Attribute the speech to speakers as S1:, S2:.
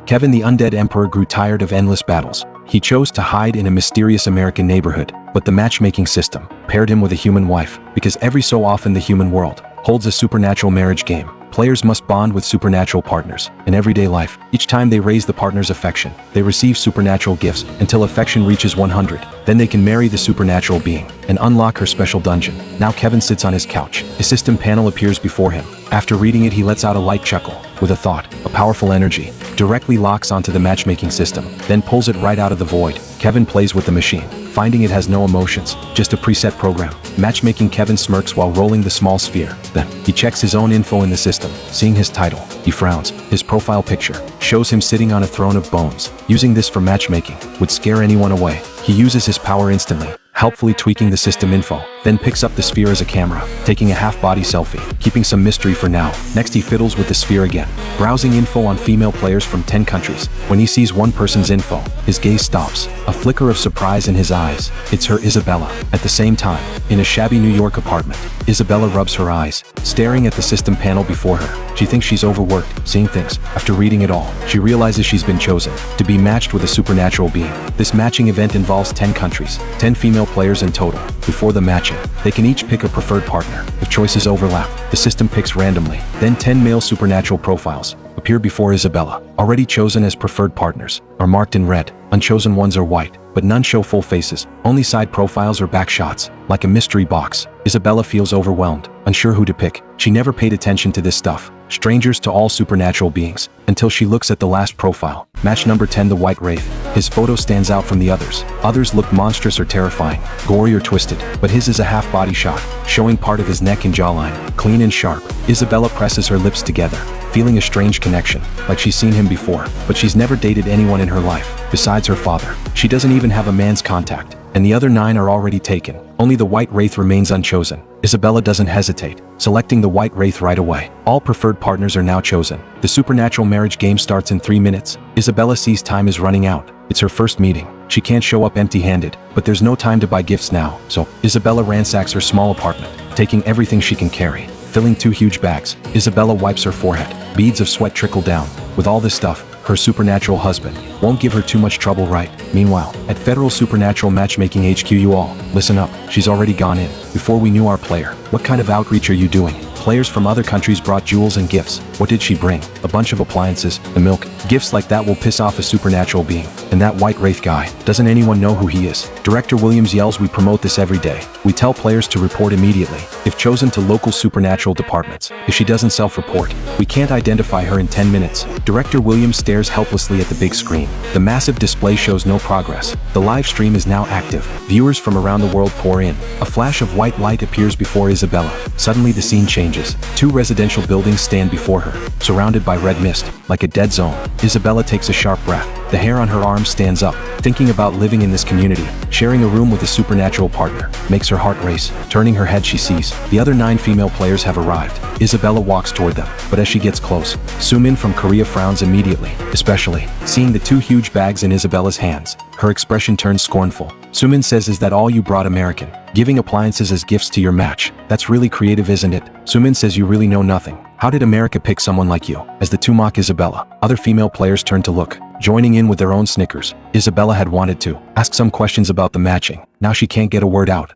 S1: Kevin the Undead Emperor grew tired of endless battles. He chose to hide in a mysterious American neighborhood, but the matchmaking system paired him with a human wife, because every so often the human world holds a supernatural marriage game. Players must bond with supernatural partners. In everyday life, each time they raise the partner's affection, they receive supernatural gifts until affection reaches 100. Then they can marry the supernatural being and unlock her special dungeon. Now Kevin sits on his couch. A system panel appears before him. After reading it, he lets out a light chuckle. With a thought, a powerful energy directly locks onto the matchmaking system, then pulls it right out of the void. Kevin plays with the machine, finding it has no emotions, just a preset program. Matchmaking Kevin smirks while rolling the small sphere. Then, he checks his own info in the system. Seeing his title, he frowns. His profile picture shows him sitting on a throne of bones. Using this for matchmaking would scare anyone away. He uses his power instantly, helpfully tweaking the system info, then picks up the sphere as a camera, taking a half-body selfie, keeping some mystery for now. Next he fiddles with the sphere again, browsing info on female players from 10 countries. When he sees one person's info, his gaze stops, a flicker of surprise in his eyes. It's her, Isabella. At the same time, in a shabby New York apartment, Isabella rubs her eyes, staring at the system panel before her. She thinks she's overworked, seeing things. After reading it all, she realizes she's been chosen to be matched with a supernatural being. This matching event involves 10 countries, 10 female players in total. Before the matching, they can each pick a preferred partner. If choices overlap, the system picks randomly. Then 10 male supernatural profiles appear before Isabella. Already chosen as preferred partners are marked in red. Unchosen ones are white, but none show full faces, only side profiles or back shots. Like a mystery box, Isabella feels overwhelmed, unsure who to pick. She never paid attention to this stuff, strangers to all supernatural beings, until she looks at the last profile. Match number 10, the White Wraith. His photo stands out from the others. Others look monstrous or terrifying, gory or twisted, but his is a half-body shot, showing part of his neck and jawline, clean and sharp. Isabella presses her lips together, feeling a strange connection, like she's seen him before, but she's never dated anyone in her life, besides her father. She doesn't even have a man's contact, and the other 9 are already taken. Only the White Wraith remains unchosen. Isabella doesn't hesitate, selecting the White Wraith right away. All preferred partners are now chosen. The supernatural marriage game starts in 3 minutes. Isabella sees time is running out. It's her first meeting. She can't show up empty-handed, but there's no time to buy gifts now. So, Isabella ransacks her small apartment, taking everything she can carry. Filling 2 huge bags, Isabella wipes her forehead. Beads of sweat trickle down. With all this stuff, her supernatural husband won't give her too much trouble, right? Meanwhile, at Federal Supernatural Matchmaking HQ, you all, listen up. She's already gone in before we knew our player. What kind of outreach are you doing? Players from other countries brought jewels and gifts. What did she bring? A bunch of appliances, the milk. Gifts like that will piss off a supernatural being. And that White Wraith guy, doesn't anyone know who he is? Director Williams yells, we promote this every day. We tell players to report immediately, if chosen, to local supernatural departments. If she doesn't self-report, we can't identify her in 10 minutes. Director Williams stares helplessly at the big screen. The massive display shows no progress. The live stream is now active. Viewers from around the world pour in. A flash of white light appears before Isabella. Suddenly the scene changes. 2 residential buildings stand before her, surrounded by red mist, like a dead zone. Isabella takes a sharp breath. The hair on her arm stands up, thinking about living in this community. Sharing a room with a supernatural partner makes her heart race. Turning her head, she sees the other 9 female players have arrived. Isabella walks toward them, but as she gets close, Sumin from Korea frowns immediately, especially seeing the 2 huge bags in Isabella's hands. Her expression turns scornful. Sumin says, is that all you brought, American? Giving appliances as gifts to your match? That's really creative, isn't it? Sumin says, you really know nothing. How did America pick someone like you? As the 2 mock Isabella, other female players turn to look, joining in with their own snickers. Isabella had wanted to ask some questions about the matching. Now she can't get a word out.